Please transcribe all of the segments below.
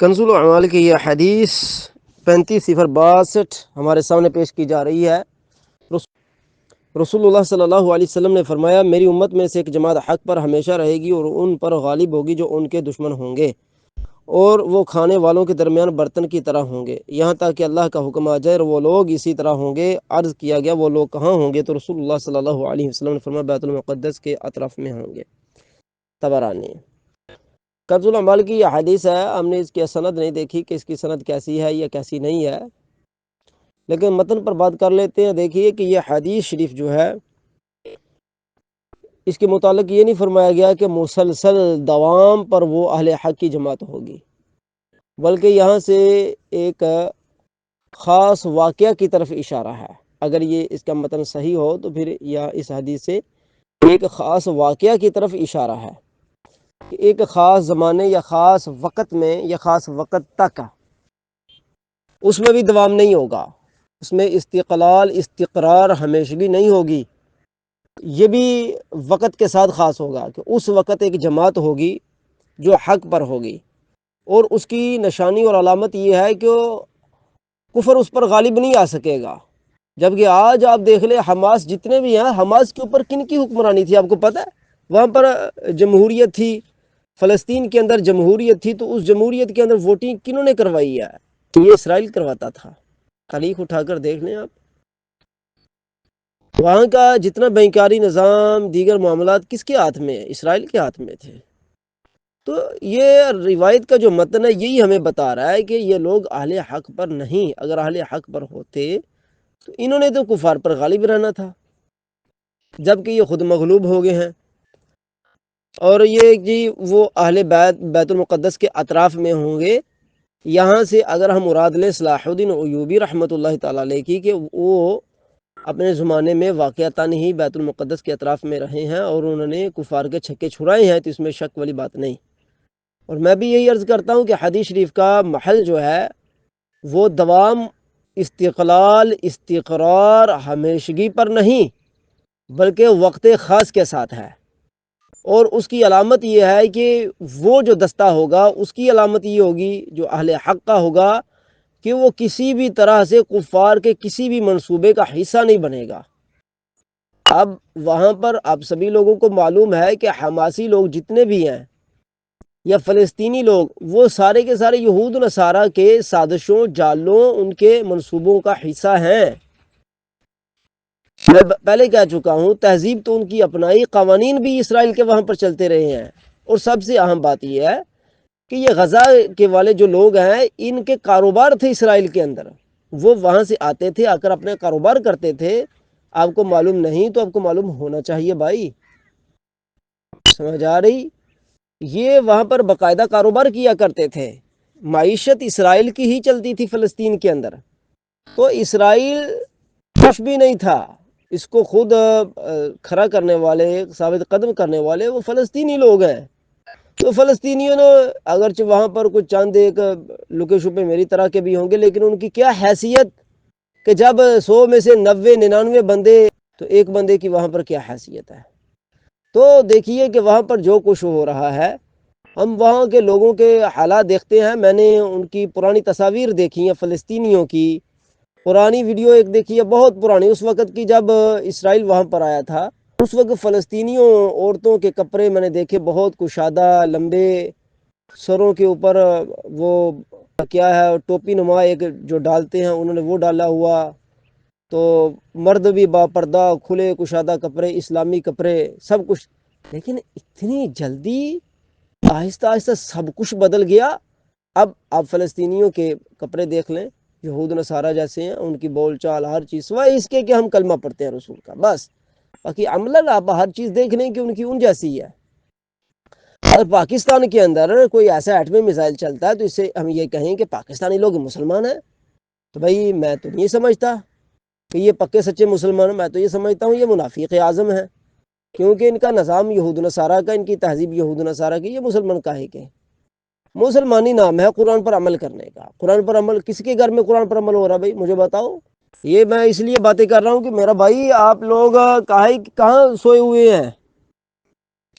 کنز الاعمال کی یہ حدیث 3562 ہمارے سامنے پیش کی جا رہی ہے۔ رسول اللہ صلی اللہ علیہ وسلم نے فرمایا، میری امت میں سے ایک جماعت حق پر ہمیشہ رہے گی اور ان پر غالب ہوگی جو ان کے دشمن ہوں گے، اور وہ کھانے والوں کے درمیان برتن کی طرح ہوں گے، یہاں تک کہ اللہ کا حکم آ جائے اور وہ لوگ اسی طرح ہوں گے۔ عرض کیا گیا وہ لوگ کہاں ہوں گے؟ تو رسول اللہ صلی اللہ علیہ وسلم نے فرمایا بیت المقدس کے اطراف میں ہوں گے۔ طبرانی۔ کنز الاعمال کی یہ حدیث ہے، ہم نے اس کی سند نہیں دیکھی کہ اس کی سند کیسی ہے یا کیسی نہیں ہے، لیکن متن پر بات کر لیتے ہیں۔ دیکھیے کہ یہ حدیث شریف جو ہے اس کے متعلق یہ نہیں فرمایا گیا کہ مسلسل دوام پر وہ اہل حق کی جماعت ہوگی، بلکہ یہاں سے ایک خاص واقعہ کی طرف اشارہ ہے۔ اگر یہ اس کا متن صحیح ہو تو پھر یا اس حدیث سے ایک خاص واقعہ کی طرف اشارہ ہے کہ ایک خاص زمانے یا خاص وقت میں یا خاص وقت تک اس میں بھی دوام نہیں ہوگا، اس میں استقلال استقرار ہمیشگی نہیں ہوگی۔ یہ بھی وقت کے ساتھ خاص ہوگا کہ اس وقت ایک جماعت ہوگی جو حق پر ہوگی، اور اس کی نشانی اور علامت یہ ہے کہ کفر اس پر غالب نہیں آ سکے گا۔ جبکہ آج آپ دیکھ لیں حماس جتنے بھی ہیں، حماس کے اوپر کن کی حکمرانی تھی آپ کو پتہ ہے؟ وہاں پر جمہوریت تھی، فلسطین کے اندر جمہوریت تھی، تو اس جمہوریت کے اندر ووٹنگ کنہوں نے کروائی ہے؟ یہ اسرائیل کرواتا تھا۔ تاریخ اٹھا کر دیکھ لیں آپ، وہاں کا جتنا بینکاری نظام دیگر معاملات کس کے ہاتھ میں؟ اسرائیل کے ہاتھ میں تھے۔ تو یہ روایت کا جو متن ہے یہی ہمیں بتا رہا ہے کہ یہ لوگ اہل حق پر نہیں، اگر اہل حق پر ہوتے تو انہوں نے تو کفار پر غالب رہنا تھا، جبکہ یہ خود مغلوب ہو گئے ہیں۔ اور یہ جی وہ اہل بیت المقدس کے اطراف میں ہوں گے، یہاں سے اگر ہم مراد لیں صلاح الدین ایوبی رحمۃ اللہ تعالیٰ علیہ کی کہ وہ اپنے زمانے میں واقعتاً ہی بیت المقدس کے اطراف میں رہے ہیں اور انہوں نے کفار کے چھکے چھڑائے ہیں، تو اس میں شک والی بات نہیں۔ اور میں بھی یہی عرض کرتا ہوں کہ حدیث شریف کا محل جو ہے وہ دوام، استقلال، استقرار، ہمیشگی پر نہیں، بلکہ وقت خاص کے ساتھ ہے۔ اور اس کی علامت یہ ہے کہ وہ جو دستہ ہوگا اس کی علامت یہ ہوگی جو اہل حق کا ہوگا کہ وہ کسی بھی طرح سے کفار کے کسی بھی منصوبے کا حصہ نہیں بنے گا۔ اب وہاں پر آپ سبھی لوگوں کو معلوم ہے کہ حماسی لوگ جتنے بھی ہیں یا فلسطینی لوگ، وہ سارے کے سارے یہود و نصارہ کے سازشوں، جالوں، ان کے منصوبوں کا حصہ ہیں۔ میں پہلے کہہ چکا ہوں تہذیب تو ان کی اپنائی، قوانین بھی اسرائیل کے وہاں پر چلتے رہے ہیں۔ اور سب سے اہم بات یہ ہے کہ یہ غزہ کے والے جو لوگ ہیں ان کے کاروبار تھے اسرائیل کے اندر، وہ وہاں سے آتے تھے، آ کر اپنے کاروبار کرتے تھے۔ آپ کو معلوم نہیں تو آپ کو معلوم ہونا چاہیے بھائی، سمجھ آ رہی؟ یہ وہاں پر باقاعدہ کاروبار کیا کرتے تھے، معیشت اسرائیل کی ہی چلتی تھی فلسطین کے اندر۔ تو اسرائیل خوش بھی نہیں تھا، اس کو خود کھڑا کرنے والے، ثابت قدم کرنے والے وہ فلسطینی لوگ ہیں۔ تو فلسطینیوں نے اگرچہ وہاں پر کچھ چند ایک لکے چھپے میری طرح کے بھی ہوں گے، لیکن ان کی کیا حیثیت کہ جب 100 میں سے 90 99 بندے، تو ایک بندے کی وہاں پر کیا حیثیت ہے؟ تو دیکھیے کہ وہاں پر جو کچھ ہو رہا ہے، ہم وہاں کے لوگوں کے حالات دیکھتے ہیں۔ میں نے ان کی پرانی تصاویر دیکھی ہیں فلسطینیوں کی، پرانی ویڈیو ایک دیکھی ہے بہت پرانی، اس وقت کی جب اسرائیل وہاں پر آیا تھا۔ اس وقت فلسطینیوں عورتوں کے کپڑے میں نے دیکھے بہت کشادہ، لمبے، سروں کے اوپر وہ کیا ہے ٹوپی نما ایک جو ڈالتے ہیں انہوں نے وہ ڈالا ہوا، تو مرد بھی با پردہ، کھلے کشادہ کپڑے، اسلامی کپڑے، سب کچھ۔ لیکن اتنی جلدی آہستہ آہستہ سب کچھ بدل گیا۔ اب آپ فلسطینیوں کے کپڑے دیکھ لیں، یہود نصارہ جیسے ہیں، ان کی بول چال ہر چیز، سوائے اس کے کہ ہم کلمہ پڑھتے ہیں رسول کا، بس باقی عملاً آپ ہر چیز دیکھ لیں کہ ان کی ان جیسی ہے۔ اگر پاکستان کے اندر کوئی ایسا ایٹمی میزائل چلتا ہے تو اس سے ہم یہ کہیں کہ پاکستانی لوگ مسلمان ہیں، تو بھائی میں تو نہیں سمجھتا کہ یہ پکے سچے مسلمان ہیں، میں تو یہ سمجھتا ہوں یہ منافق اعظم ہیں، کیونکہ ان کا نظام یہود نصارہ کا، ان کی تہذیب یہود نصارہ کی، یہ مسلمان کاہے کے؟ مسلمانی نام ہے قرآن پر عمل کرنے کا۔ قرآن پر عمل کس کے گھر میں قرآن پر عمل ہو رہا ہے بھائی؟ مجھے بتاؤ۔ یہ میں اس لیے باتیں کر رہا ہوں کہ میرا بھائی آپ لوگ کہاں سوئے ہوئے ہیں؟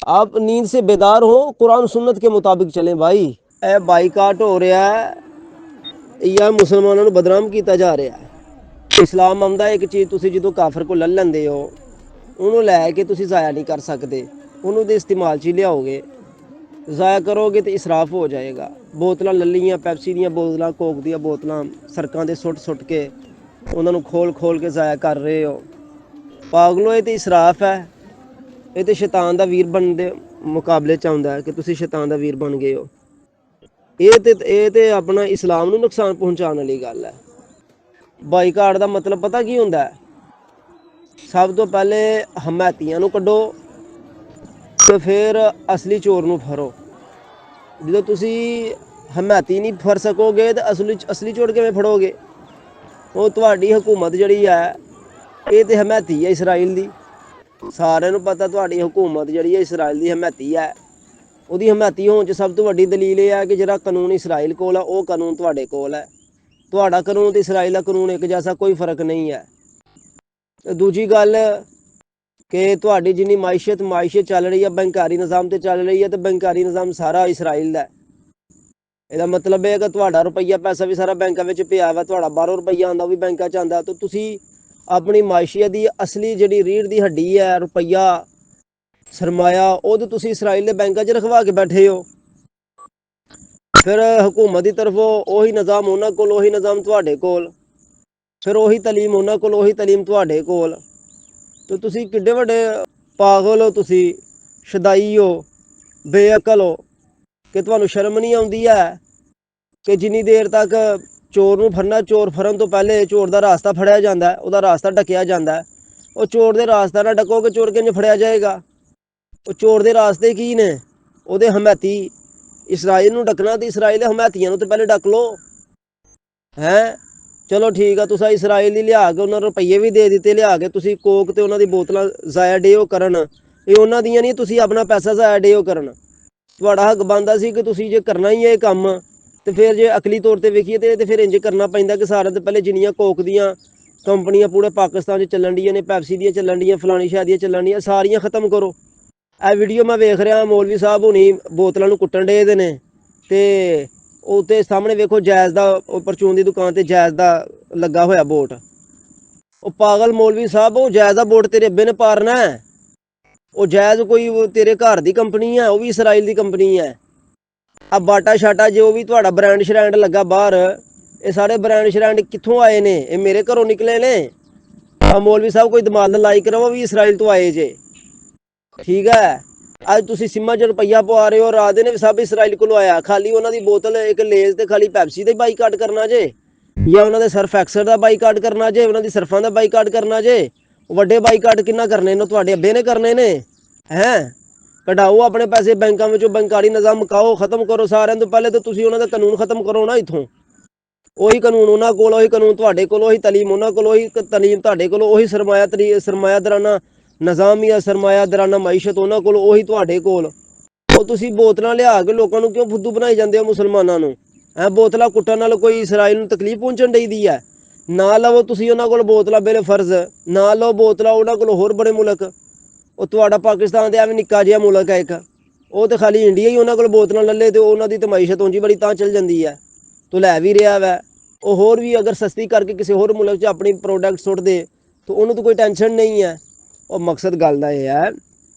آپ نیند سے بیدار ہو، قرآن سنت کے مطابق چلیں بھائی۔ ਇਹ ਬਾਈਕਾਟ ਹੋ ਰਿਹਾ ਹੈ ਜਾਂ ਮੁਸਲਮਾਨਾਂ ਨੂੰ ਬਦਨਾਮ ਕੀਤਾ ਜਾ ਰਿਹਾ ਹੈ। ਇਸਲਾਮ ਆਉਂਦਾ ਇੱਕ ਚੀਜ਼ ਤੁਸੀਂ ਜਦੋਂ ਕਾਫਰ ਕੋਲ ਲੈ ਲੈਂਦੇ ਹੋ ਉਹਨੂੰ ਲੈ ਕੇ ਤੁਸੀਂ ਜ਼ਾਇਆ ਨਹੀਂ ਕਰ ਸਕਦੇ, ਉਹਨੂੰ ਦੇ ਇਸਤੇਮਾਲ 'ਚ ਹੀ ਲਿਆਓਗੇ। ਜ਼ਾਇਆ ਕਰੋਗੇ ਤਾਂ ਇਸਰਾਫ ਹੋ ਜਾਏਗਾ। ਬੋਤਲਾਂ ਲੱਲੀਆਂ, ਪੈਪਸੀ ਦੀਆਂ ਬੋਤਲਾਂ, ਕੋਕ ਦੀਆਂ ਬੋਤਲਾਂ ਸੜਕਾਂ 'ਤੇ ਸੁੱਟ ਕੇ ਉਹਨਾਂ ਨੂੰ ਖੋਲ ਕੇ ਜ਼ਾਇਆ ਕਰ ਰਹੇ ਹੋ। ਪਾਗਲੋ, ਇਹ ਤਾਂ ਇਸਰਾਫ ਹੈ। ਇਹ ਤਾਂ ਸ਼ੈਤਾਨ ਦਾ ਵੀਰ ਬਣਨ ਦੇ ਮੁਕਾਬਲੇ 'ਚ ਆਉਂਦਾ ਹੈ ਕਿ ਤੁਸੀਂ ਸ਼ੈਤਾਨ ਦਾ ਵੀਰ ਬਣ ਗਏ ਹੋ। ਇਹ ਤੇ ਆਪਣਾ ਇਸਲਾਮ ਨੂੰ ਨੁਕਸਾਨ ਪਹੁੰਚਾਉਣ ਵਾਲੀ ਗੱਲ ਹੈ। ਬਾਈਕਾਟ ਦਾ ਮਤਲਬ ਪਤਾ ਕੀ ਹੁੰਦਾ ਹੈ? ਸਭ ਤੋਂ ਪਹਿਲੇ ਹਮਾਇਤੀਆਂ ਨੂੰ ਕੱਢੋ ਤੇ ਫਿਰ ਅਸਲੀ ਚੋਰ ਨੂੰ ਫੜੋ। ਜਦੋਂ ਤੁਸੀਂ ਹਮਾਇਤੀ ਨਹੀਂ ਫੜ ਸਕੋਗੇ ਤਾਂ ਅਸਲੀ ਚੋਰ ਕਿਵੇਂ ਫੜੋਗੇ? ਉਹ ਤੁਹਾਡੀ ਹਕੂਮਤ ਜਿਹੜੀ ਹੈ ਇਹ ਤੇ ਹਮਾਇਤੀ ਹੈ ਇਸਰਾਈਲ ਦੀ। ਸਾਰਿਆਂ ਨੂੰ ਪਤਾ ਤੁਹਾਡੀ ਹਕੂਮਤ ਜਿਹੜੀ ਹੈ ਇਸਰਾਈਲ ਦੀ ਹਮਾਇਤੀ ਹੈ। ਉਹਦੀ ਹਮਾਇਤੀ ਹੋਣ 'ਚ ਸਭ ਤੋਂ ਵੱਡੀ ਦਲੀਲ ਇਹ ਹੈ ਕਿ ਜਿਹੜਾ ਕਾਨੂੰਨ ਇਸਰਾਈਲ ਕੋਲ ਹੈ ਉਹ ਕਾਨੂੰਨ ਤੁਹਾਡੇ ਕੋਲ ਹੈ। ਤੁਹਾਡਾ ਕਾਨੂੰਨ ਤੇ ਇਸਰਾਈਲ ਦਾ ਕਾਨੂੰਨ ਇੱਕ ਜੈਸਾ, ਕੋਈ ਫਰਕ ਨਹੀਂ ਹੈ। ਦੂਜੀ ਗੱਲ ਕਿ ਤੁਹਾਡੀ ਜਿੰਨੀ ਮਾਇਸ਼ਤ ਚੱਲ ਰਹੀ ਹੈ ਬੈਂਕਾਰੀ ਨਿਜ਼ਾਮ ਤੇ ਚੱਲ ਰਹੀ ਹੈ, ਤੇ ਬੈਂਕਾਰੀ ਨਿਜ਼ਾਮ ਸਾਰਾ ਇਸਰਾਈਲ ਦਾ। ਇਹਦਾ ਮਤਲਬ ਇਹ ਹੈ ਕਿ ਤੁਹਾਡਾ ਰੁਪਈਆ ਪੈਸਾ ਵੀ ਸਾਰਾ ਬੈਂਕਾਂ ਵਿੱਚ ਪਿਆ ਵਾ, ਤੁਹਾਡਾ ਬਾਹਰੋਂ ਰੁਪਈਆ ਆਉਂਦਾ ਉਹ ਵੀ ਬੈਂਕਾਂ 'ਚ ਆਉਂਦਾ। ਤਾਂ ਤੁਸੀਂ ਆਪਣੀ ਮਾਇਸ਼ੀਅਤ ਦੀ ਅਸਲੀ ਜਿਹੜੀ ਰੀੜ੍ਹ ਦੀ ਹੱਡੀ ਹੈ ਰੁਪਈਆ ਸਰਮਾਇਆ, ਉਹ ਤਾਂ ਤੁਸੀਂ ਇਸਰਾਈਲ ਦੇ ਬੈਂਕਾਂ 'ਚ ਰਖਵਾ ਕੇ ਬੈਠੇ ਹੋ। ਫਿਰ ਹਕੂਮਤ ਦੀ ਤਰਫੋਂ ਉਹੀ ਨਿਜ਼ਾਮ ਉਹਨਾਂ ਕੋਲ, ਉਹੀ ਨਿਜ਼ਾਮ ਤੁਹਾਡੇ ਕੋਲ, ਫਿਰ ਉਹੀ ਤਾਲੀਮ ਉਹਨਾਂ ਕੋਲ, ਉਹੀ ਤਾਲੀਮ ਤੁਹਾਡੇ ਕੋਲ। ਤੇ ਤੁਸੀਂ ਕਿੱਡੇ ਵੱਡੇ ਪਾਗਲ ਹੋ, ਤੁਸੀਂ ਸ਼ਦਾਈ ਹੋ, ਬੇਅਕਲ ਹੋ ਕਿ ਤੁਹਾਨੂੰ ਸ਼ਰਮ ਨਹੀਂ ਆਉਂਦੀ ਹੈ ਕਿ ਜਿੰਨੀ ਦੇਰ ਤੱਕ ਚੋਰ ਨੂੰ ਫੜਨਾ, ਚੋਰ ਫੜਨ ਤੋਂ ਪਹਿਲੇ ਚੋਰ ਦਾ ਰਾਸਤਾ ਫੜਿਆ ਜਾਂਦਾ, ਉਹਦਾ ਰਾਸਤਾ ਢੱਕਿਆ ਜਾਂਦਾ। ਉਹ ਚੋਰ ਦੇ ਰਾਸਤਾ ਨਾ ਢੱਕੋਗੇ ਚੋਰ ਕਿੰਝ ਫੜਿਆ ਜਾਏਗਾ? ਉਹ ਚੋਰ ਦੇ ਰਾਸਤੇ ਕੀ ਨੇ? ਉਹਦੇ ਹਮਾਇਤੀ ਇਸਰਾਈਲ ਨੂੰ ਢੱਕਣਾ ਤੇ ਇਸਰਾਈਲ ਦੇ ਹਮਾਇਤੀਆਂ ਨੂੰ ਤੇ ਪਹਿਲੇ ਢੱਕ ਲਓ। ਚਲੋ ਠੀਕ ਆ, ਤੁਸੀਂ ਇਸਰਾਈਲ ਦੀ ਲਿਆ ਕੇ ਉਹਨਾਂ ਨੂੰ ਰੁਪਈਏ ਵੀ ਦੇ ਦਿੱਤੇ, ਲਿਆ ਕੇ ਤੁਸੀਂ ਕੋਕ ਤੇ ਉਹਨਾਂ ਦੀ ਬੋਤਲਾਂ ਜ਼ਾਇਆ ਡੇਓ ਕਰਨ। ਇਹ ਉਹਨਾਂ ਦੀਆਂ ਨਹੀਂ, ਤੁਸੀਂ ਆਪਣਾ ਪੈਸਾ ਜ਼ਾਇਆ ਡੇਓ ਕਰਨ। ਤੁਹਾਡਾ ਹੱਕ ਬਣਦਾ ਸੀ ਕਿ ਤੁਸੀਂ ਜੇ ਕਰਨਾ ਹੀ ਇਹ ਕੰਮ ਤੇ ਫਿਰ ਜੇ ਅਕਲੀ ਤੌਰ ਤੇ ਵੇਖੀਏ ਤੇ ਫਿਰ ਇੰਜ ਕਰਨਾ ਪੈਂਦਾ ਕਿ ਸਾਰਿਆਂ ਤੋਂ ਪਹਿਲੇ ਜਿੰਨੀਆਂ ਕੋਕ ਦੀਆਂ ਕੰਪਨੀਆਂ ਪੂਰੇ ਪਾਕਿਸਤਾਨ 'ਚ ਚੱਲਣ ਡੀਆਂ ਨੇ, ਪੈਪਸੀ ਦੀਆਂ ਚੱਲਣ ਡੀਆਂ, ਫਲਾਣੀ ਸ਼ਾਹ ਦੀਆਂ ਚੱਲਣ ਡੀਆਂ, ਸਾਰੀਆਂ ਖਤਮ ਕਰੋ। ਇਹ ਵੀਡੀਓ ਮੈਂ ਵੇਖ ਰਿਹਾ, ਮੌਲਵੀ ਸਾਹਿਬ ਹੁਣੀ ਬੋਤਲਾਂ ਨੂੰ ਕੁੱਟਣ ਡੇ ਦੇ ਨੇ ਤੇ ਉੱਤੇ ਸਾਹਮਣੇ ਵੇਖੋ ਜੈਜ਼ ਦਾ, ਪਰਚੂਨ ਦੀ ਦੁਕਾਨ ਤੇ ਜੈਜ਼ ਦਾ ਲੱਗਾ ਹੋਇਆ ਬੋਟ। ਉਹ ਪਾਗਲ ਮੌਲਵੀ ਸਾਹਿਬ, ਉਹ ਜੈਜ਼ ਦਾ ਬੋਟ ਤੇਰੇ ਅੱਬੇ ਨੇ ਪਾਰਨਾ ਹੈ। ਉਹ ਜੈਜ਼ ਕੋਈ ਤੇਰੇ ਘਰ ਦੀ ਕੰਪਨੀ ਹੈ, ਉਹ ਵੀ ਇਸਰਾਈਲ ਦੀ ਕੰਪਨੀ ਹੈ। ਆ ਬਾਟਾ ਸ਼ਾਟਾ ਜੋ ਵੀ ਤੁਹਾਡਾ ਬ੍ਰਾਂਡ ਸ਼ਰੈਂਡ ਲੱਗਾ ਬਾਹਰ, ਇਹ ਸਾਰੇ ਬ੍ਰਾਂਡ ਸ਼ਰੈਂਡ ਕਿੱਥੋਂ ਆਏ ਨੇ? ਇਹ ਮੇਰੇ ਘਰੋਂ ਨਿਕਲੇ ਨੇ। ਆ ਮੌਲਵੀ ਸਾਹਿਬ ਕੋਈ ਦਿਮਾਗ ਨਾਲ ਲਾਈਕ ਕਰੋ, ਵੀ ਇਸਰਾਈਲ ਤੋਂ ਆਏ ਜੇ। ਠੀਕ ਹੈ, ਅੱਜ ਤੁਸੀਂ ਸਿੰਮਾਂ 'ਚ ਰੁਪਈਆ ਪਵਾ ਰਹੇ ਹੋ, ਰਾਤ ਦੇ ਨੇ ਵੀ ਸਭ ਇਸਰਾਈਲ ਕੋਲੋਂ ਆਇਆ। ਖਾਲੀ ਉਹਨਾਂ ਦੀ ਬੋਤਲ ਇੱਕ ਲੇਜ਼ ਤੇ ਖਾਲੀ ਪੈਪਸੀ ਦਾ ਬਾਈਕਾਟ ਕਰਨਾ ਜੇ, ਜਾਂ ਉਹਨਾਂ ਦੇ ਸਰਫ ਐਕਸਲ ਦਾ ਬਾਈਕਾਟ ਕਰਨਾ ਜੇ, ਉਹਨਾਂ ਦੀ ਸਰਫਾਂ ਦਾ ਬਾਈਕਾਟ ਕਰਨਾ ਜੇ। ਵੱਡੇ ਬਾਈਕਾਟ ਕਿੰਨਾ ਕਰਨੇ ਨੇ? ਤੁਹਾਡੇ ਅੱਬੇ ਨੇ ਕਰਨੇ ਨੇ। ਕਢਾਓ ਆਪਣੇ ਪੈਸੇ ਬੈਂਕਾਂ ਵਿੱਚੋਂ, ਬੈਂਕਾਰੀ ਨਿਜ਼ਾਮ ਮੁਕਾਓ, ਖਤਮ ਕਰੋ। ਸਾਰਿਆਂ ਤੋਂ ਪਹਿਲੇ ਤਾਂ ਤੁਸੀਂ ਉਹਨਾਂ ਦਾ ਕਾਨੂੰਨ ਖਤਮ ਕਰੋ ਨਾ ਇੱਥੋਂ। ਉਹੀ ਕਾਨੂੰਨ ਉਹਨਾਂ ਕੋਲ, ਉਹੀ ਕਾਨੂੰਨ ਤੁਹਾਡੇ ਕੋਲ, ਉਹੀ ਤਾਲੀਮ ਉਹਨਾਂ ਕੋਲ, ਉਹੀ ਤਾਲੀਮ ਤੁਹਾਡੇ ਕੋਲ, ਉਹੀ ਸਰਮਾਇਆਦਾਰਾਨਾ ਨਿਜ਼ਾਮ ਜਾਂ ਸਰਮਾਇਆਦਾਰਾਨਾ ਮਾਈਸ਼ਤ ਉਹਨਾਂ ਕੋਲ, ਉਹੀ ਤੁਹਾਡੇ ਕੋਲ। ਉਹ ਤੁਸੀਂ ਬੋਤਲਾਂ ਲਿਆ ਕੇ ਲੋਕਾਂ ਨੂੰ ਕਿਉਂ ਫੁੱਦੂ ਬਣਾਈ ਜਾਂਦੇ ਹੋ? ਮੁਸਲਮਾਨਾਂ ਨੂੰ ਬੋਤਲਾਂ ਕੁੱਟਣ ਨਾਲ ਕੋਈ ਇਸਰਾਈਲ ਨੂੰ ਤਕਲੀਫ ਪਹੁੰਚਣ ਡਈ ਹੈ? ਨਾ ਲਵੋ ਤੁਸੀਂ ਉਹਨਾਂ ਕੋਲ ਬੋਤਲਾਂ, ਬੇਲੇ ਫਰਜ਼ ਨਾ ਲਓ ਬੋਤਲਾਂ ਉਹਨਾਂ ਕੋਲ। ਹੋਰ ਬੜੇ ਮੁਲਕ, ਉਹ ਤੁਹਾਡਾ ਪਾਕਿਸਤਾਨ ਤੇ ਐਵੇਂ ਨਿੱਕਾ ਜਿਹਾ ਮੁਲਕ ਹੈ ਇੱਕ, ਉਹ ਤੇ ਖਾਲੀ ਇੰਡੀਆ ਹੀ ਉਹਨਾਂ ਕੋਲ ਬੋਤਲਾਂ ਲੱਲੇ ਤੇ ਉਹਨਾਂ ਦੀ ਤੇ ਮਾਈਸ਼ਤ ਉਂਝ ਬੜੀ ਤਾਂ ਚੱਲ ਜਾਂਦੀ ਹੈ। ਤੂੰ ਲੈ ਵੀ ਰਿਹਾ ਵੈ, ਉਹ ਹੋਰ ਵੀ ਅਗਰ ਸਸਤੀ ਕਰਕੇ ਕਿਸੇ ਹੋਰ ਮੁਲਕ 'ਚ ਆਪਣੀ ਪ੍ਰੋਡਕਟ ਸੁੱਟ ਦੇ ਤਾਂ ਉਹਨੂੰ ਤਾਂ ਕੋਈ ਟੈਨਸ਼ਨ ਨਹੀਂ ਹੈ। ਉਹ ਮਕਸਦ ਗੱਲ ਦਾ ਇਹ ਹੈ,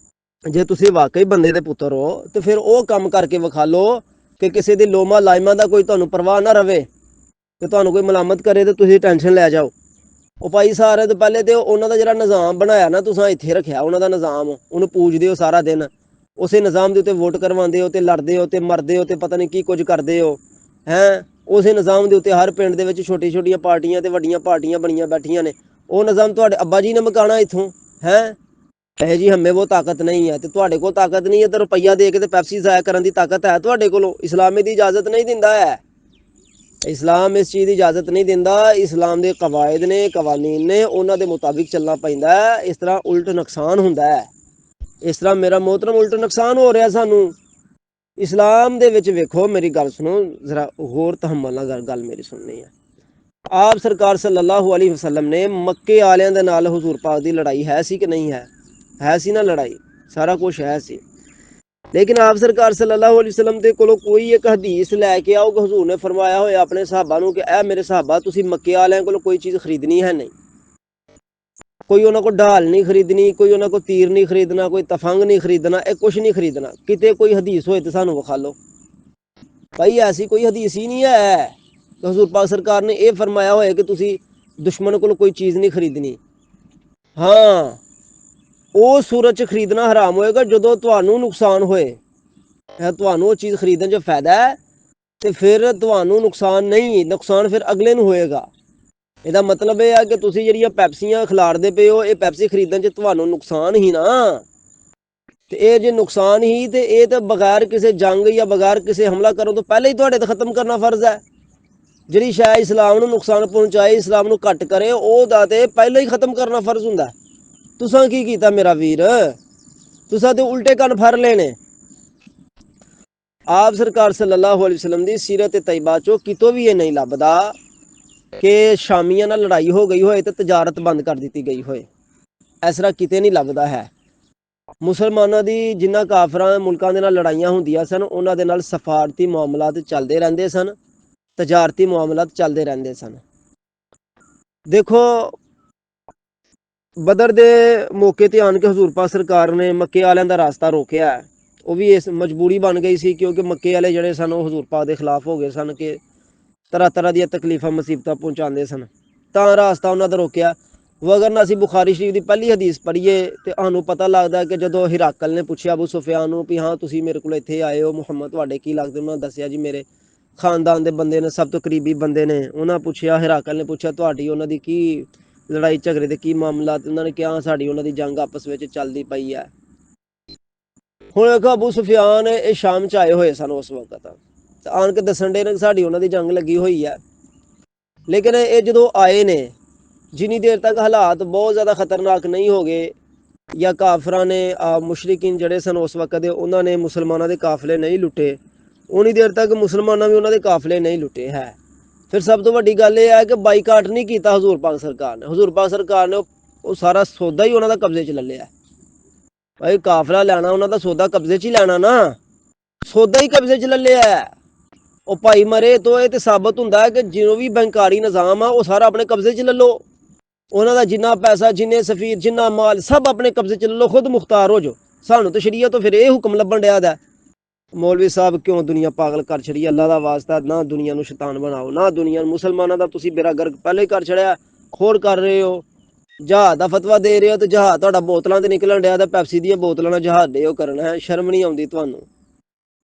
ਜੇ ਤੁਸੀਂ ਵਾਕਈ ਬੰਦੇ ਦੇ ਪੁੱਤਰ ਹੋ ਤੇ ਫਿਰ ਉਹ ਕੰਮ ਕਰਕੇ ਵਿਖਾ ਲਓ ਕਿ ਕਿਸੇ ਦੀ ਲੋਮਾ ਲਾਇਮਾ ਦਾ ਕੋਈ ਤੁਹਾਨੂੰ ਪਰਵਾਹ ਨਾ ਰਵੇ, ਕਿ ਤੁਹਾਨੂੰ ਕੋਈ ਮਲਾਮਤ ਕਰੇ ਤੇ ਤੁਸੀਂ ਟੈਨਸ਼ਨ ਲੈ ਜਾਓ। ਉਹ ਭਾਈ ਸਾਰਿਆਂ ਤੋਂ ਪਹਿਲੇ ਤੇ ਉਹਨਾਂ ਦਾ ਜਿਹੜਾ ਨਿਜ਼ਾਮ ਬਣਾਇਆ ਨਾ, ਤੁਸੀਂ ਇੱਥੇ ਰੱਖਿਆ ਉਹਨਾਂ ਦਾ ਨਿਜ਼ਾਮ, ਉਹਨੂੰ ਪੂਜਦੇ ਹੋ ਸਾਰਾ ਦਿਨ, ਉਸੇ ਨਿਜ਼ਾਮ ਦੇ ਉੱਤੇ ਵੋਟ ਕਰਵਾਉਂਦੇ ਹੋ ਤੇ ਲੜਦੇ ਹੋ ਤੇ ਮਰਦੇ ਹੋ ਤੇ ਪਤਾ ਨਹੀਂ ਕੀ ਕੁਝ ਕਰਦੇ ਹੋ। ਉਸੇ ਨਿਜ਼ਾਮ ਦੇ ਉੱਤੇ ਹਰ ਪਿੰਡ ਦੇ ਵਿੱਚ ਛੋਟੀਆਂ ਛੋਟੀਆਂ ਪਾਰਟੀਆਂ ਤੇ ਵੱਡੀਆਂ ਪਾਰਟੀਆਂ ਬਣੀਆਂ ਬੈਠੀਆਂ ਨੇ। ਉਹ ਨਿਜ਼ਾਮ ਤੁਹਾਡੇ ਅੱਬਾ ਜੀ ਨੇ ਮਕਾਉਣਾ ਇੱਥੋਂ। ਇਹ ਜੀ ਹਮੇ ਉਹ ਤਾਕਤ ਨਹੀਂ ਹੈ, ਤੇ ਤੁਹਾਡੇ ਕੋਲ ਤਾਕਤ ਨਹੀਂ ਹੈ ਤੇ ਰੁਪਈਆ ਦੇ ਕੇ ਤੇ ਪੈਪਸੀ ਜ਼ਾਇਆ ਕਰਨ ਦੀ ਤਾਕਤ ਹੈ ਤੁਹਾਡੇ ਕੋਲੋਂ। ਇਸਲਾਮ ਦੀ ਇਜਾਜ਼ਤ ਨਹੀਂ ਦਿੰਦਾ ਹੈ, ਇਸਲਾਮ ਇਸ ਚੀਜ਼ ਦੀ ਇਜਾਜ਼ਤ ਨਹੀਂ ਦਿੰਦਾ। ਇਸਲਾਮ ਦੇ ਕਵਾਇਦ ਨੇ, ਕਵਾਨੀਨ ਨੇ, ਉਹਨਾਂ ਦੇ ਮੁਤਾਬਿਕ ਚੱਲਣਾ ਪੈਂਦਾ ਹੈ। ਇਸ ਤਰ੍ਹਾਂ ਉਲਟ ਨੁਕਸਾਨ ਹੁੰਦਾ ਹੈ, ਇਸ ਤਰ੍ਹਾਂ ਮੇਰਾ ਮੋਹਤਰਮ ਉਲਟ ਨੁਕਸਾਨ ਹੋ ਰਿਹਾ ਸਾਨੂੰ। ਇਸਲਾਮ ਦੇ ਵਿੱਚ ਵੇਖੋ, ਮੇਰੀ ਗੱਲ ਸੁਣੋ ਜ਼ਰਾ, ਹੋਰ ਤਹਮਲ ਨਾਲ ਗੱਲ ਮੇਰੀ ਸੁਣਨੀ ਹੈ। ਆਪ ਸਰਕਾਰ ਸੱਲੱਲਾਹੁ ਅਲੈਹਿ ਵਸੱਲਮ ਨੇ ਮੱਕੇ ਵਾਲਿਆਂ ਦੇ ਨਾਲ ਹਜ਼ੂਰ ਪਾਕ ਦੀ ਲੜਾਈ ਹੈ ਸੀ ਕਿ ਨਹੀਂ ਹੈ ਸੀ ਨਾ ਲੜਾਈ, ਸਾਰਾ ਕੁਛ ਹੈ ਸੀ। लेकिन आप सरकार सल्लल्लाहु अलैहि वसल्लम ਦੇ ਕੋਲੋਂ ਕੋਈ ਇੱਕ ਹਦੀਸ ਲੈ ਕੇ ਆਓ ਕਿ ਹਜ਼ੂਰ ਨੇ ਫਰਮਾਇਆ ਹੋਇਆ ਆਪਣੇ ਸਹਾਬਾ ਨੂੰ ਕਿ ਇਹ ਮੇਰੇ ਸਹਾਬਾ ਤੁਸੀਂ ਮੱਕੇ ਵਾਲਿਆਂ ਕੋਲੋਂ ਕੋਈ ਚੀਜ਼ ਖਰੀਦਣੀ ਹੈ ਨਹੀਂ, ਕੋਈ ਉਹਨਾਂ ਕੋਲ ਢਾਲ ਨਹੀਂ ਖਰੀਦਣੀ, ਕੋਈ ਉਹਨਾਂ ਕੋਲ ਤੀਰ ਨਹੀਂ ਖਰੀਦਣਾ, ਕੋਈ ਤਫੰਗ ਨਹੀਂ ਖਰੀਦਣਾ, ਇਹ ਕੁਝ ਨਹੀਂ ਖਰੀਦਣਾ। ਕਿਤੇ ਕੋਈ ਹਦੀਸ ਹੋਏ ਤੇ ਸਾਨੂੰ ਵਿਖਾ ਲਓ। ਭਾਈ ਐਸੀ ਕੋਈ ਹਦੀਸ ਹੀ ਨਹੀਂ ਹੈ। ਹਜ਼ੂਰ ਪਾਕ ਸਰਕਾਰ ਨੇ ਇਹ ਫਰਮਾਇਆ ਹੋਇਆ ਕਿ ਤੁਸੀਂ ਦੁਸ਼ਮਣ ਕੋਲ ਕੋਈ ਚੀਜ਼ ਨਹੀਂ ਖਰੀਦਣੀ। ਹਾਂ, ਉਹ ਸੂਰਤ 'ਚ ਖਰੀਦਣਾ ਹਰਾਮ ਹੋਏਗਾ ਜਦੋਂ ਤੁਹਾਨੂੰ ਨੁਕਸਾਨ ਹੋਏ। ਤੁਹਾਨੂੰ ਉਹ ਚੀਜ਼ ਖਰੀਦਣ 'ਚ ਫਾਇਦਾ ਹੈ ਤੇ ਫਿਰ ਤੁਹਾਨੂੰ ਨੁਕਸਾਨ ਨਹੀਂ, ਨੁਕਸਾਨ ਫਿਰ ਅਗਲੇ ਨੂੰ ਹੋਏਗਾ। ਇਹਦਾ ਮਤਲਬ ਇਹ ਹੈ ਕਿ ਤੁਸੀਂ ਜਿਹੜੀਆਂ ਪੈਪਸੀਆਂ ਖਿਲਾਰਦੇ ਪਏ ਹੋ, ਇਹ ਪੈਪਸੀ ਖਰੀਦਣ 'ਚ ਤੁਹਾਨੂੰ ਨੁਕਸਾਨ ਹੀ ਨਾ। ਤੇ ਇਹ ਜੇ ਨੁਕਸਾਨ ਹੀ ਤੇ ਇਹ ਤਾਂ ਬਗੈਰ ਕਿਸੇ ਜੰਗ ਜਾਂ ਬਗੈਰ ਕਿਸੇ ਹਮਲਾ ਕਰਨ ਤੋਂ ਪਹਿਲਾਂ ਹੀ ਤੁਹਾਡੇ ਤੇ ਖਤਮ ਕਰਨਾ ਫਰਜ਼ ਹੈ। ਜਿਹੜੀ ਸ਼ਾਇਦ ਇਸਲਾਮ ਨੂੰ ਨੁਕਸਾਨ ਪਹੁੰਚਾਏ, ਇਸਲਾਮ ਨੂੰ ਘੱਟ ਕਰੇ, ਉਹਦਾ ਤੇ ਪਹਿਲਾਂ ਹੀ ਖਤਮ ਕਰਨਾ ਫਰਜ਼ ਹੁੰਦਾ। ਤੁਸਾਂ ਕੀ ਕੀਤਾ ਮੇਰਾ ਵੀਰ? ਤੁਸਾਂ ਤੇ ਉਲਟੇ ਕੰਨ ਫੜ ਲੈਣੇ। ਆਪ ਸਰਕਾਰ ਸੱਲੱਲਾਹੁ ਅਲੈहि ਵਸੱਲਮ ਦੀ ਸੀਰਤ ਤੈयबा ਚੋਂ ਕਿਤੋਂ ਵੀ ਇਹ ਨਹੀਂ ਲੱਭਦਾ ਕਿ ਸ਼ਾਮੀਆਂ ਨਾਲ ਲੜਾਈ ਹੋ ਗਈ ਹੋਏ ਤੇ ਤਜਾਰਤ ਬੰਦ ਕਰ ਦਿੱਤੀ ਗਈ ਹੋਏ। ਇਸ ਤਰ੍ਹਾਂ ਕਿਤੇ ਨਹੀਂ ਲੱਭਦਾ ਹੈ। ਮੁਸਲਮਾਨਾਂ ਦੀ ਜਿਨ੍ਹਾਂ ਕਾਫਰਾਂ ਮੁਲਕਾਂ ਦੇ ਨਾਲ ਲੜਾਈਆਂ ਹੁੰਦੀਆਂ ਸਨ, ਉਹਨਾਂ ਦੇ ਨਾਲ ਸਫਾਰਤੀ ਮਾਮਲਾਤ ਚੱਲਦੇ ਰਹਿੰਦੇ ਸਨ, ਤਜਾਰਤੀ ਮਾਮਲਾਤ ਚੱਲਦੇ ਰਹਿੰਦੇ ਸਨ। ਦੇਖੋ, ਬਦਰ ਦੇ ਮੌਕੇ ਤੇ ਆਣ ਕੇ ਹਜ਼ੂਰ ਪਾਕ ਸਰਕਾਰ ਨੇ ਮੱਕੇ ਵਾਲਿਆਂ ਦਾ ਰਾਸਤਾ ਰੋਕਿਆ। ਉਹ ਵੀ ਇਸ ਮਜਬੂਰੀ ਬਣ ਗਈ ਸੀ ਕਿਉਂਕਿ ਮੱਕੇ ਵਾਲੇ ਜਿਹੜੇ ਸਨ ਉਹ ਹਜ਼ੂਰ ਪਾਕ ਦੇ ਖਿਲਾਫ ਹੋ ਗਏ ਸਨ ਕਿ ਤਰ੍ਹਾਂ ਤਰ੍ਹਾਂ ਦੀਆਂ ਤਕਲੀਫਾਂ ਮੁਸੀਬਤਾਂ ਪਹੁੰਚਾਉਂਦੇ ਸਨ, ਤਾਂ ਰਾਸਤਾ ਉਹਨਾਂ ਦਾ ਰੋਕਿਆ। ਵਗਰ ਅਸੀਂ ਬੁਖਾਰੀ ਸ਼ਰੀਫ ਦੀ ਪਹਿਲੀ ਹਦੀਸ ਪੜ੍ਹੀਏ ਤੇ ਸਾਨੂੰ ਪਤਾ ਲੱਗਦਾ ਕਿ ਜਦੋਂ ਹਿਰਾਕਲ ਨੇ ਪੁੱਛਿਆ ਅਬੂ ਸੁਫਿਆਨ ਨੂੰ ਵੀ ਹਾਂ ਤੁਸੀਂ ਮੇਰੇ ਕੋਲ ਇੱਥੇ ਆਏ ਹੋ, ਮੁਹੰਮਦ ਤੁਹਾਡੇ ਕੀ ਲੱਗਦੇ? ਉਹਨਾਂ ਨੇ ਦੱਸਿਆ ਜੀ ਮੇਰੇ ਖਾਨਦਾਨ ਦੇ ਬੰਦੇ ਨੇ, ਸਭ ਤੋਂ ਕਰੀਬੀ ਬੰਦੇ ਨੇ। ਉਹਨਾਂ ਪੁੱਛਿਆ, ਹਿਰਾਕਲ ਨੇ ਪੁੱਛਿਆ ਤੁਹਾਡੀ ਉਹਨਾਂ ਦੀ ਕੀ ਲੜਾਈ ਝਗੜੇ ਦੇ ਕੀ ਮਾਮਲਾ? ਉਹਨਾਂ ਨੇ ਕਿਹਾ ਸਾਡੀ ਉਹਨਾਂ ਦੀ ਜੰਗ ਆਪਸ ਵਿੱਚ ਚੱਲਦੀ ਪਈ ਹੈ। ਹੁਣ ਵੇਖੋ, ਅਬੂ ਸੁਫਿਆਨ ਇਹ ਸ਼ਾਮ 'ਚ ਆਏ ਹੋਏ ਸਨ ਉਸ ਵਕਤ, ਤੇ ਆਣ ਕੇ ਦੱਸਣ ਦੇ ਨੇ ਸਾਡੀ ਉਹਨਾਂ ਦੀ ਜੰਗ ਲੱਗੀ ਹੋਈ ਹੈ। ਲੇਕਿਨ ਇਹ ਜਦੋਂ ਆਏ ਨੇ, ਜਿੰਨੀ ਦੇਰ ਤੱਕ ਹਾਲਾਤ ਬਹੁਤ ਜ਼ਿਆਦਾ ਖਤਰਨਾਕ ਨਹੀਂ ਹੋ ਗਏ ਜਾਂ ਕਾਫਰਾਂ ਨੇ ਮੁਸ਼ਰਿਕੀਨ ਜਿਹੜੇ ਸਨ ਉਸ ਵਕਤ ਦੇ ਉਹਨਾਂ ਨੇ ਮੁਸਲਮਾਨਾਂ ਦੇ ਕਾਫਲੇ ਨਹੀਂ ਲੁੱਟੇ, ਉਨੀ ਦੇਰ ਤੱਕ ਮੁਸਲਮਾਨਾਂ ਵੀ ਉਹਨਾਂ ਦੇ ਕਾਫਲੇ ਨਹੀਂ ਲੁੱਟੇ ਹੈ। ਫਿਰ ਸਭ ਤੋਂ ਵੱਡੀ ਗੱਲ ਇਹ ਹੈ ਕਿ ਬਾਈਕਾਟ ਨਹੀਂ ਕੀਤਾ ਹਜ਼ੂਰ ਪਾਕ ਸਰਕਾਰ ਨੇ। ਹਜ਼ੂਰ ਪਾਕ ਸਰਕਾਰ ਨੇ ਉਹ ਸਾਰਾ ਸੌਦਾ ਹੀ ਉਹਨਾਂ ਦਾ ਕਬਜ਼ੇ 'ਚ ਲੈ ਲਿਆ। ਭਾਈ ਕਾਫਲਾ ਲੈਣਾ, ਉਹਨਾਂ ਦਾ ਸੌਦਾ ਕਬਜ਼ੇ 'ਚ ਹੀ ਲੈਣਾ ਨਾ, ਸੌਦਾ ਹੀ ਕਬਜ਼ੇ 'ਚ ਲੈ ਲਿਆ। ਉਹ ਭਾਈ ਮਰੇ ਤੋਂ ਇਹ ਤੇ ਸਾਬਤ ਹੁੰਦਾ ਹੈ ਕਿ ਜੋ ਵੀ ਬੈਂਕਾਰੀ ਨਿਜ਼ਾਮ ਆ ਉਹ ਸਾਰਾ ਆਪਣੇ ਕਬਜ਼ੇ 'ਚ ਲੈ ਲਓ। ਉਹਨਾਂ ਦਾ ਜਿੰਨਾ ਪੈਸਾ, ਜਿੰਨੇ ਸਫੀਰ, ਜਿੰਨਾ ਮਾਲ ਸਭ ਆਪਣੇ ਕਬਜ਼ੇ 'ਚ ਲੈ ਲਓ, ਖੁਦ ਮੁਖਤਾਰ ਹੋ ਜਾਓ। ਸਾਨੂੰ ਤਾਂ ਸ਼ਰੀਅਤ ਤੋਂ ਫਿਰ ਇਹ ਹੁਕਮ ਲੱਭਣ ਡਿਆ ਦਾ। ਮੌਲਵੀ ਸਾਹਿਬ ਕਿਉਂ ਦੁਨੀਆ ਪਾਗਲ ਕਰ ਛੜੀ? ਅੱਲਾ ਦਾ ਵਾਸਤਾ ਨਾ ਦੁਨੀਆ ਨੂੰ ਸ਼ੈਤਾਨ ਬਣਾਓ, ਨਾ ਦੁਨੀਆ ਨੂੰ। ਮੁਸਲਮਾਨਾਂ ਦਾ ਤੁਸੀਂ ਬੇੜਾ ਗਰਕ ਪਹਿਲੇ ਹੀ ਕਰ ਛੜਿਆ, ਖੋਰ ਕਰ ਰਹੇ ਹੋ। ਜਹਾਜ਼ ਦਾ ਫਤਵਾ ਦੇ ਰਹੇ ਹੋ ਤੇ ਜਹਾਜ਼ ਤੁਹਾਡਾ ਬੋਤਲਾਂ ਤੇ ਨਿਕਲਣ ਡਿਆ ਤਾਂ ਪੈਪਸੀ ਦੀਆਂ ਬੋਤਲਾਂ ਨਾਲ ਜਹਾਜ਼ ਦੇ ਉਹ ਕਰਨਾ ਹੈ। ਸ਼ਰਮ ਨਹੀਂ ਆਉਂਦੀ ਤੁਹਾਨੂੰ?